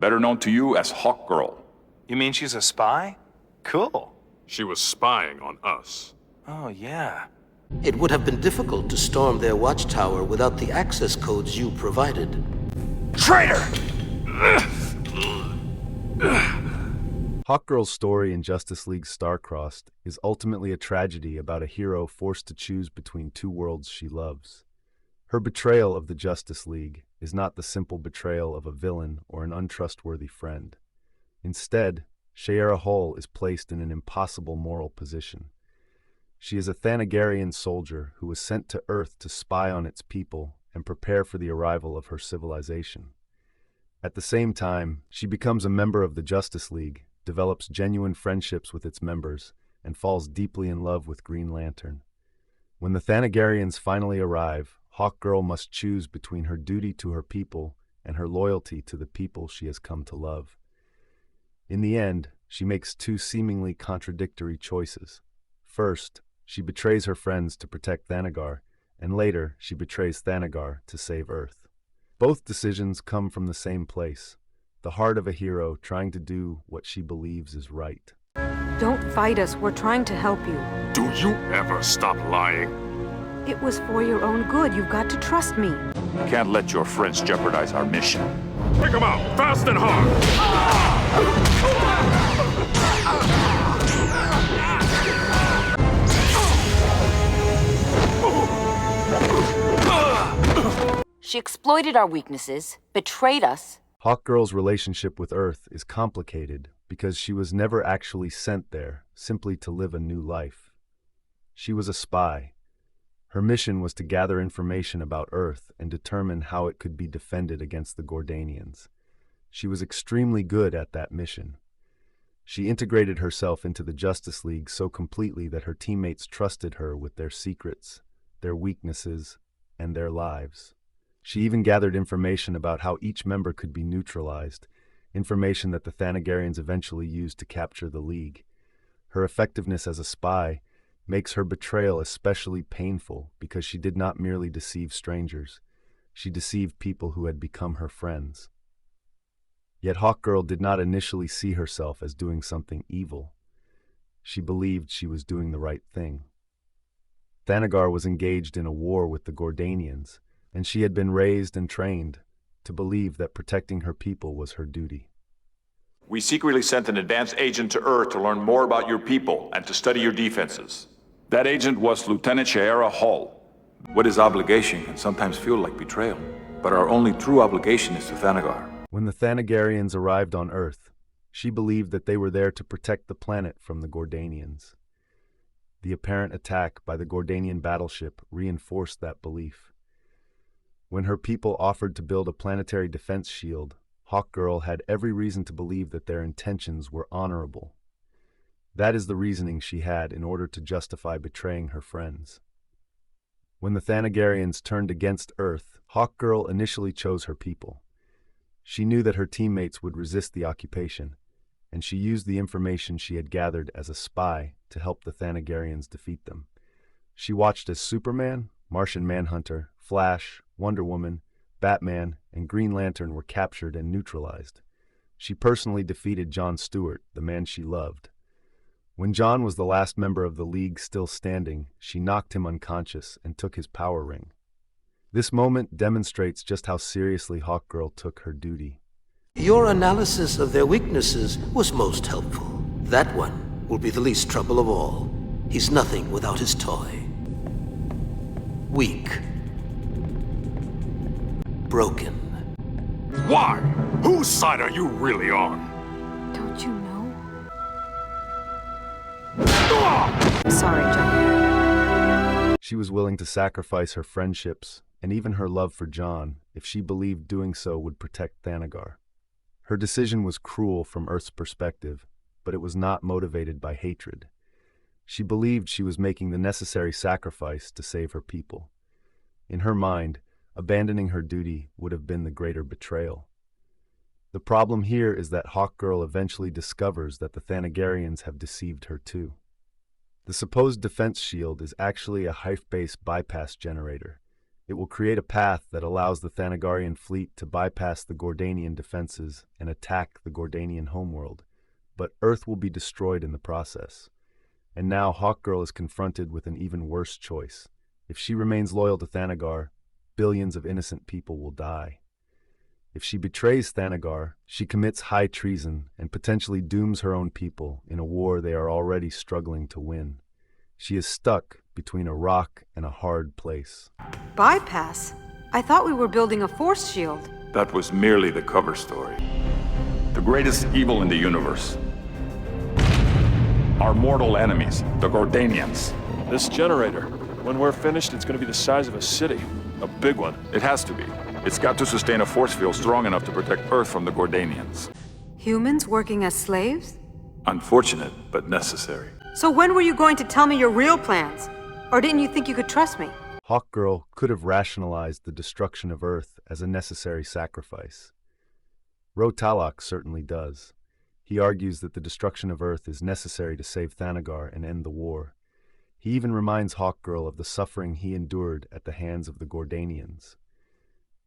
better known to you as Hawkgirl. You mean she's a spy? Cool. She was spying on us. Oh, yeah. It would have been difficult to storm their watchtower without the access codes you provided. Traitor! Hawkgirl's story in Justice League Star-Crossed is ultimately a tragedy about a hero forced to choose between two worlds she loves. Her betrayal of the Justice League is not the simple betrayal of a villain or an untrustworthy friend. Instead, Shiera Hull is placed in an impossible moral position. She is a Thanagarian soldier who was sent to Earth to spy on its people and prepare for the arrival of her civilization. At the same time, she becomes a member of the Justice League, develops genuine friendships with its members, and falls deeply in love with Green Lantern. When the Thanagarians finally arrive, Hawkgirl must choose between her duty to her people and her loyalty to the people she has come to love. In the end, she makes two seemingly contradictory choices. First, she betrays her friends to protect Thanagar, and later, she betrays Thanagar to save Earth. Both decisions come from the same place, the heart of a hero trying to do what she believes is right. Don't fight us, we're trying to help you. Do you ever stop lying? It was for your own good, you've got to trust me. You can't let your friends jeopardize our mission. Pick 'em out, fast and hard! She exploited our weaknesses, betrayed us. Hawkgirl's relationship with Earth is complicated because she was never actually sent there simply to live a new life. She was a spy. Her mission was to gather information about Earth and determine how it could be defended against the Gordanians. She was extremely good at that mission. She integrated herself into the Justice League so completely that her teammates trusted her with their secrets, their weaknesses, and their lives. She even gathered information about how each member could be neutralized, information that the Thanagarians eventually used to capture the League. Her effectiveness as a spy makes her betrayal especially painful because she did not merely deceive strangers. She deceived people who had become her friends. Yet Hawkgirl did not initially see herself as doing something evil. She believed she was doing the right thing. Thanagar was engaged in a war with the Gordanians, and she had been raised and trained to believe that protecting her people was her duty. We secretly sent an advanced agent to Earth to learn more about your people and to study your defenses. That agent was Lieutenant Shiera Hull. What is obligation can sometimes feel like betrayal, but our only true obligation is to Thanagar. When the Thanagarians arrived on Earth, she believed that they were there to protect the planet from the Gordanians. The apparent attack by the Gordanian battleship reinforced that belief. When her people offered to build a planetary defense shield, Hawkgirl had every reason to believe that their intentions were honorable. That is the reasoning she had in order to justify betraying her friends. When the Thanagarians turned against Earth, Hawkgirl initially chose her people. She knew that her teammates would resist the occupation, and she used the information she had gathered as a spy to help the Thanagarians defeat them. She watched as Superman, Martian Manhunter, Flash, Wonder Woman, Batman, and Green Lantern were captured and neutralized. She personally defeated John Stewart, the man she loved. When John was the last member of the League still standing, she knocked him unconscious and took his power ring. This moment demonstrates just how seriously Hawkgirl took her duty. Your analysis of their weaknesses was most helpful. That one will be the least trouble of all. He's nothing without his toy. Weak. Broken. Why? Whose side are you really on? Don't you know? Sorry, John. She was willing to sacrifice her friendships and even her love for John if she believed doing so would protect Thanagar. Her decision was cruel from Earth's perspective, but it was not motivated by hatred. She believed she was making the necessary sacrifice to save her people. In her mind, abandoning her duty would have been the greater betrayal. The problem here is that Hawkgirl eventually discovers that the Thanagarians have deceived her too. The supposed defense shield is actually a hyph-based bypass generator. It will create a path that allows the Thanagarian fleet to bypass the Gordanian defenses and attack the Gordanian homeworld, but Earth will be destroyed in the process. And now Hawkgirl is confronted with an even worse choice. If she remains loyal to Thanagar, billions of innocent people will die. If she betrays Thanagar, she commits high treason and potentially dooms her own people in a war they are already struggling to win. She is stuck between a rock and a hard place. Bypass? I thought we were building a force shield. That was merely the cover story. The greatest evil in the universe. Our mortal enemies, the Gordanians. This generator, when we're finished, it's gonna be the size of a city. A big one. It has to be. It's got to sustain a force field strong enough to protect Earth from the Gordanians. Humans working as slaves? Unfortunate, but necessary. So when were you going to tell me your real plans? Or didn't you think you could trust me? Hawkgirl could have rationalized the destruction of Earth as a necessary sacrifice. Rotalak certainly does. He argues that the destruction of Earth is necessary to save Thanagar and end the war. He even reminds Hawkgirl of the suffering he endured at the hands of the Gordanians.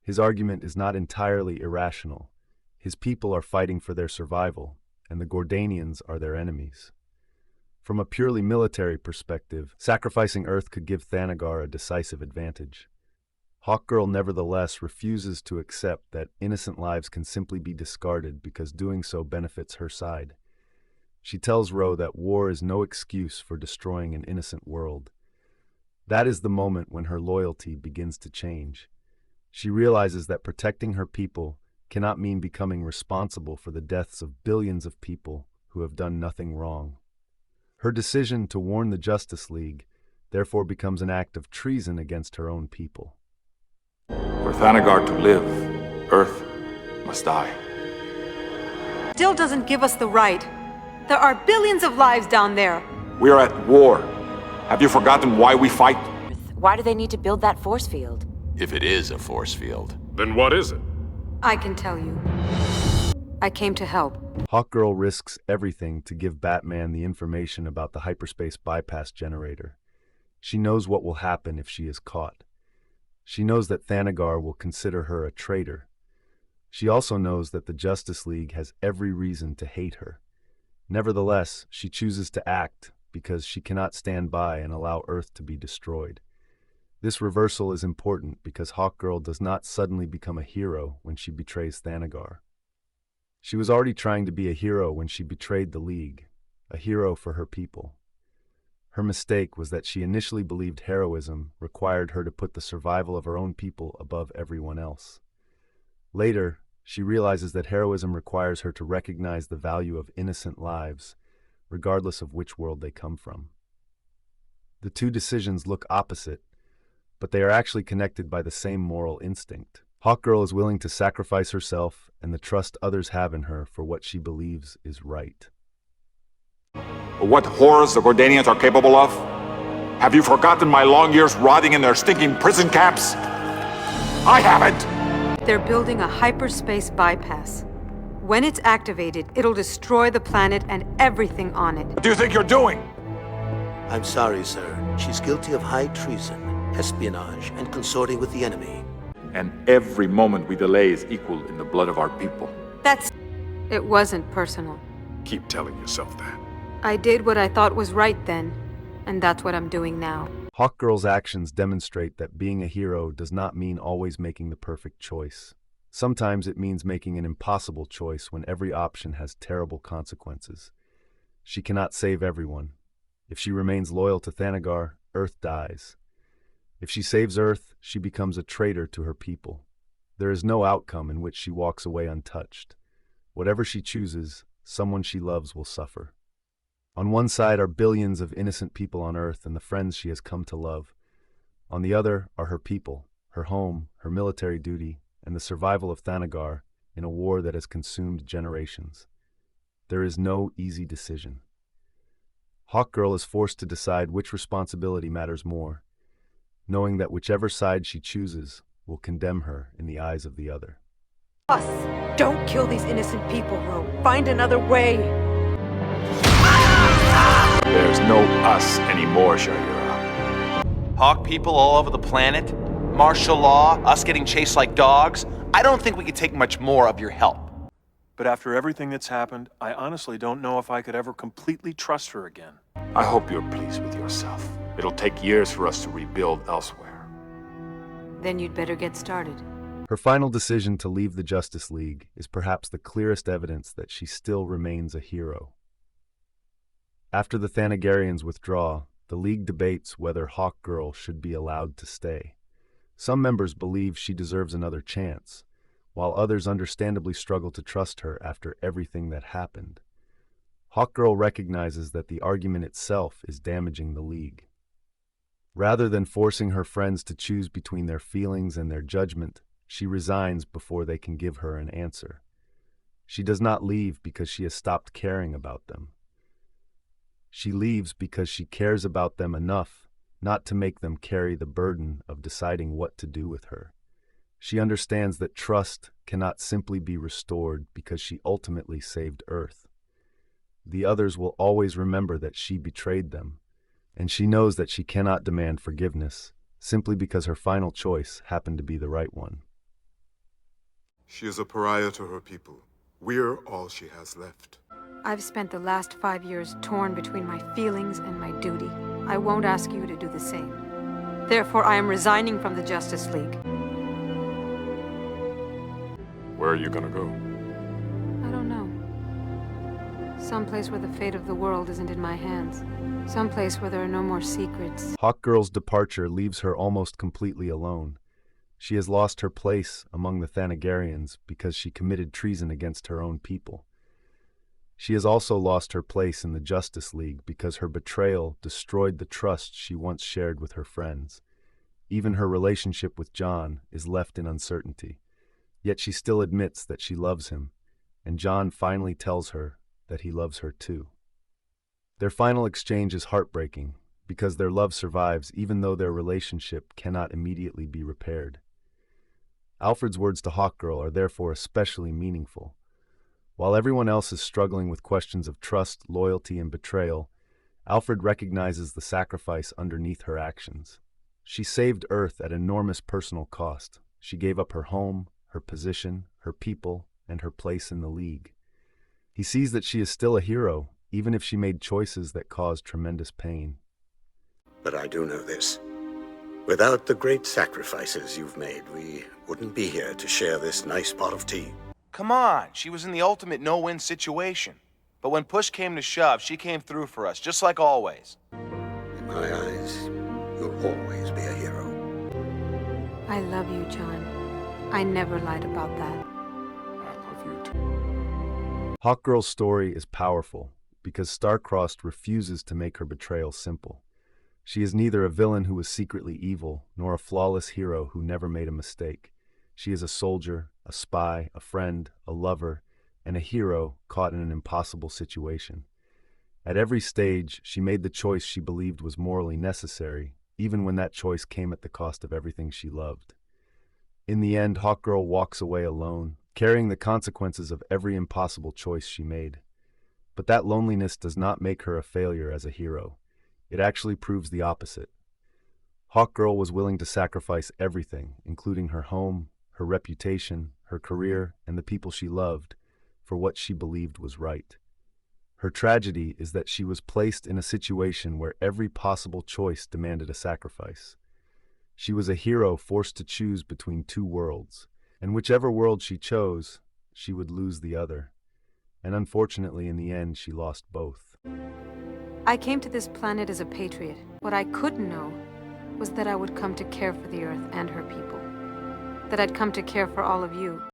His argument is not entirely irrational. His people are fighting for their survival, and the Gordanians are their enemies. From a purely military perspective, sacrificing Earth could give Thanagar a decisive advantage. Hawkgirl nevertheless refuses to accept that innocent lives can simply be discarded because doing so benefits her side. She tells Ro that war is no excuse for destroying an innocent world. That is the moment when her loyalty begins to change. She realizes that protecting her people cannot mean becoming responsible for the deaths of billions of people who have done nothing wrong. Her decision to warn the Justice League therefore becomes an act of treason against her own people. For Thanagar to live, Earth must die. Still doesn't give us the right. There are billions of lives down there. We are at war. Have you forgotten why we fight? Why do they need to build that force field? If it is a force field. Then what is it? I can tell you. I came to help. Hawkgirl risks everything to give Batman the information about the hyperspace bypass generator. She knows what will happen if she is caught. She knows that Thanagar will consider her a traitor. She also knows that the Justice League has every reason to hate her. Nevertheless, she chooses to act because she cannot stand by and allow Earth to be destroyed. This reversal is important because Hawkgirl does not suddenly become a hero when she betrays Thanagar. She was already trying to be a hero when she betrayed the League, a hero for her people. Her mistake was that she initially believed heroism required her to put the survival of her own people above everyone else. Later, she realizes that heroism requires her to recognize the value of innocent lives, regardless of which world they come from. The two decisions look opposite, but they are actually connected by the same moral instinct. Hawkgirl is willing to sacrifice herself and the trust others have in her for what she believes is right. What horrors the Gordanians are capable of? Have you forgotten my long years rotting in their stinking prison camps? I haven't! They're building a hyperspace bypass. When it's activated, it'll destroy the planet and everything on it. What do you think you're doing? I'm sorry, sir. She's guilty of high treason, espionage, and consorting with the enemy. And every moment we delay is equal in the blood of our people. It wasn't personal. Keep telling yourself that. I did what I thought was right then, and that's what I'm doing now. Hawkgirl's actions demonstrate that being a hero does not mean always making the perfect choice. Sometimes it means making an impossible choice when every option has terrible consequences. She cannot save everyone. If she remains loyal to Thanagar, Earth dies. If she saves Earth, she becomes a traitor to her people. There is no outcome in which she walks away untouched. Whatever she chooses, someone she loves will suffer. On one side are billions of innocent people on Earth and the friends she has come to love. On the other are her people, her home, her military duty, and the survival of Thanagar in a war that has consumed generations. There is no easy decision. Hawkgirl is forced to decide which responsibility matters more, knowing that whichever side she chooses will condemn her in the eyes of the other. Us! Don't kill these innocent people, Ro. Find another way! There's no us anymore, Shahira. Hawk people all over the planet? martial law, us getting chased like dogs. I don't think we could take much more of your help. But after everything that's happened, I honestly don't know if I could ever completely trust her again. I hope you're pleased with yourself. It'll take years for us to rebuild elsewhere. Then you'd better get started. Her final decision to leave the Justice League is perhaps the clearest evidence that she still remains a hero. After the Thanagarians withdraw, the League debates whether Hawkgirl should be allowed to stay. Some members believe she deserves another chance, while others understandably struggle to trust her after everything that happened. Hawkgirl recognizes that the argument itself is damaging the League. Rather than forcing her friends to choose between their feelings and their judgment, she resigns before they can give her an answer. She does not leave because she has stopped caring about them. She leaves because she cares about them enough not to make them carry the burden of deciding what to do with her. She understands that trust cannot simply be restored because she ultimately saved Earth. The others will always remember that she betrayed them, and she knows that she cannot demand forgiveness simply because her final choice happened to be the right one. She is a pariah to her people. We're all she has left. I've spent the last 5 years torn between my feelings and my duty. I won't ask you to do the same. Therefore, I am resigning from the Justice League. Where are you gonna go? I don't know. Someplace where the fate of the world isn't in my hands. Someplace where there are no more secrets. Hawkgirl's departure leaves her almost completely alone. She has lost her place among the Thanagarians because she committed treason against her own people. She has also lost her place in the Justice League because her betrayal destroyed the trust she once shared with her friends. Even her relationship with John is left in uncertainty. Yet she still admits that she loves him, and John finally tells her that he loves her too. Their final exchange is heartbreaking because their love survives even though their relationship cannot immediately be repaired. Alfred's words to Hawkgirl are therefore especially meaningful. While everyone else is struggling with questions of trust, loyalty, and betrayal, Alfred recognizes the sacrifice underneath her actions. She saved Earth at enormous personal cost. She gave up her home, her position, her people, and her place in the League. He sees that she is still a hero, even if she made choices that caused tremendous pain. But I do know this. Without the great sacrifices you've made, we wouldn't be here to share this nice pot of tea. Come on, she was in the ultimate no-win situation. But when push came to shove, she came through for us, just like always. In my eyes, you'll always be a hero. I love you, John. I never lied about that. I love you too. Hawkgirl's story is powerful because Starcrossed refuses to make her betrayal simple. She is neither a villain who was secretly evil, nor a flawless hero who never made a mistake. She is a soldier, a spy, a friend, a lover, and a hero caught in an impossible situation. At every stage, she made the choice she believed was morally necessary, even when that choice came at the cost of everything she loved. In the end, Hawkgirl walks away alone, carrying the consequences of every impossible choice she made. But that loneliness does not make her a failure as a hero. It actually proves the opposite. Hawkgirl was willing to sacrifice everything, including her home, her reputation, her career, and the people she loved, for what she believed was right. Her tragedy is that she was placed in a situation where every possible choice demanded a sacrifice. She was a hero forced to choose between two worlds, and whichever world she chose, she would lose the other. And unfortunately, in the end, she lost both. I came to this planet as a patriot. What I couldn't know was that I would come to care for the Earth and her people. That I'd come to care for all of you.